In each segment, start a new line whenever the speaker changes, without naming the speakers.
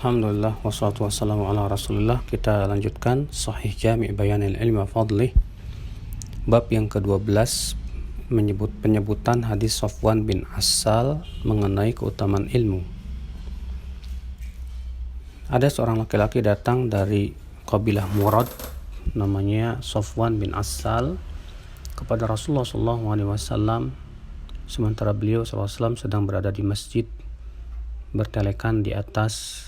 Alhamdulillah wassalatu wassalamu ala rasulillah. Kita lanjutkan Sahih Jami' Bayanil Ilmi wa Fadlih. Bab yang ke-12 penyebutan hadis Safwan bin Assal mengenai keutamaan ilmu. Ada seorang laki-laki datang dari kabilah Murad, namanya Safwan bin Assal, kepada Rasulullah SAW sementara beliau SAW sedang berada di masjid bertelekan di atas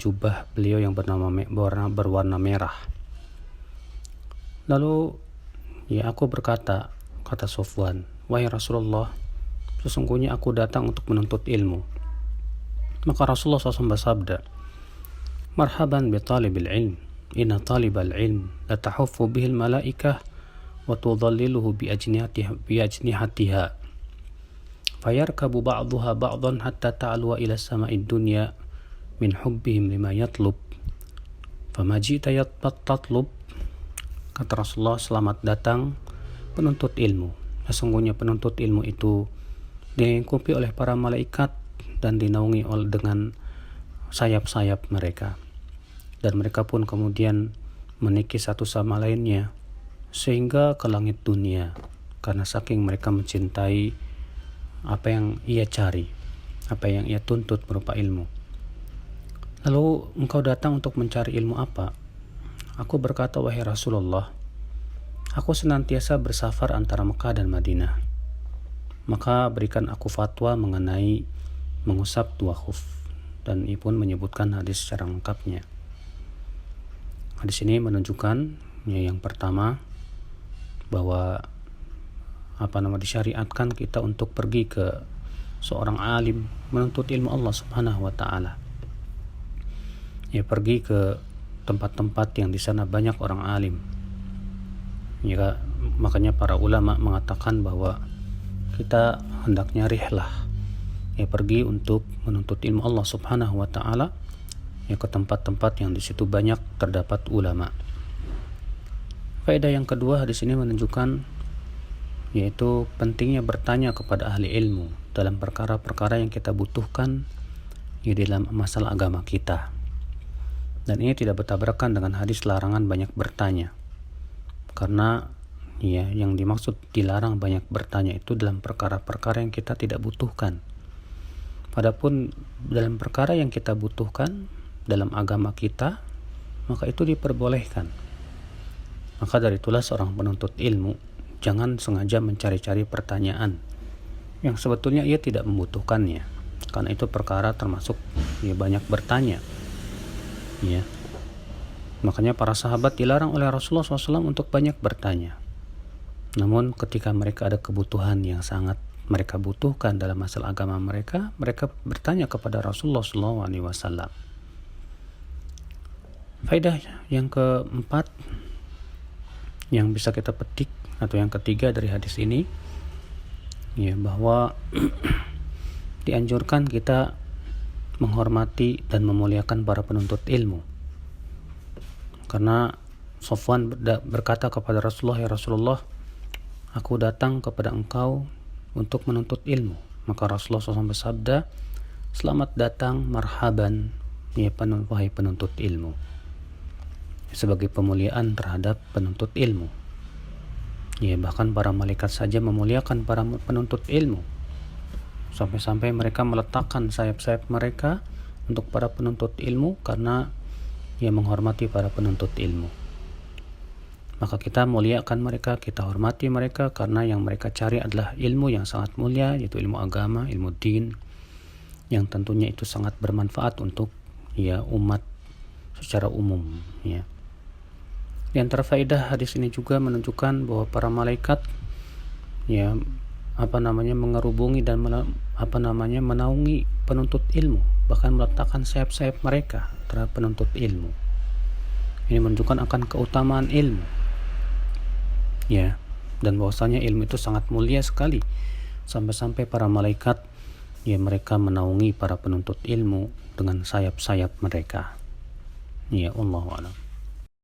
jubah beliau yang berwarna merah. Lalu aku berkata, kata Safwan, "Wahai Rasulullah, sesungguhnya aku datang untuk menuntut ilmu." Maka Rasulullah SAW bersabda, "Marhaban bi talibil ilm, inna talibal ilm la tahuffu bihil malaikah wa tudhalliluhu bi ajnihatiha fayarkabu ba'daha ba'dan hatta ta'alwa ila sama'id dunya min hubbihim lima yatlub fama ji'ta tatlub." Kata Rasulullah, "Selamat datang penuntut ilmu. Sesungguhnya penuntut ilmu itu dilingkupi oleh para malaikat dan dinaungi dengan sayap-sayap mereka, dan mereka pun kemudian meniki satu sama lainnya sehingga ke langit dunia, karena saking mereka mencintai apa yang ia cari, apa yang ia tuntut berupa ilmu." "Lalu engkau datang untuk mencari ilmu apa?" Aku berkata, "Wahai Rasulullah, aku senantiasa bersafar antara Mekah dan Madinah. Maka berikan aku fatwa mengenai mengusap dua khuf." Dan ia pun menyebutkan hadis secara lengkapnya. Hadis ini menunjukkan yang pertama bahwa disyariatkan kita untuk pergi ke seorang alim menuntut ilmu Allah Subhanahu wa taala. Pergi ke tempat-tempat yang di sana banyak orang alim. Makanya para ulama mengatakan bahwa kita hendaknya rihlah, pergi untuk menuntut ilmu Allah Subhanahu wa taala, ke tempat-tempat yang di situ banyak terdapat ulama. Faedah yang kedua, hadis ini menunjukkan yaitu pentingnya bertanya kepada ahli ilmu dalam perkara-perkara yang kita butuhkan dalam masalah agama kita. Dan ini tidak bertabrakan dengan hadis larangan banyak bertanya, karena yang dimaksud dilarang banyak bertanya itu dalam perkara-perkara yang kita tidak butuhkan. Padahal dalam perkara yang kita butuhkan dalam agama kita, maka itu diperbolehkan. Maka dari itulah seorang penuntut ilmu jangan sengaja mencari-cari pertanyaan yang sebetulnya ia tidak membutuhkannya, karena itu perkara termasuk banyak bertanya. Makanya para sahabat dilarang oleh Rasulullah SAW untuk banyak bertanya. Namun ketika mereka ada kebutuhan yang sangat mereka butuhkan dalam masalah agama mereka bertanya kepada Rasulullah SAW. Faedah yang keempat yang bisa kita petik atau yang ketiga dari hadis ini, bahwa dianjurkan kita menghormati dan memuliakan para penuntut ilmu. Karena Safwan berkata kepada Rasulullah, "Ya Rasulullah, aku datang kepada engkau untuk menuntut ilmu." Maka Rasulullah SAW bersabda, "Selamat datang, marhaban, wahai penuntut ilmu." Sebagai pemuliaan terhadap penuntut ilmu. Bahkan para malaikat saja memuliakan para penuntut ilmu. Sampai-sampai mereka meletakkan sayap-sayap mereka untuk para penuntut ilmu karena menghormati para penuntut ilmu. Maka kita muliakan mereka, kita hormati mereka, karena yang mereka cari adalah ilmu yang sangat mulia, yaitu ilmu agama, ilmu din, yang tentunya itu sangat bermanfaat untuk umat secara umum. Di antara faedah hadis ini juga menunjukkan bahwa para malaikat mengerubungi dan menaungi penuntut ilmu, bahkan meletakkan sayap-sayap mereka terhadap penuntut ilmu. Ini menunjukkan akan keutamaan ilmu, dan bahwasanya ilmu itu sangat mulia sekali, sampai-sampai para malaikat mereka menaungi para penuntut ilmu dengan sayap-sayap mereka. Allahu a'lam.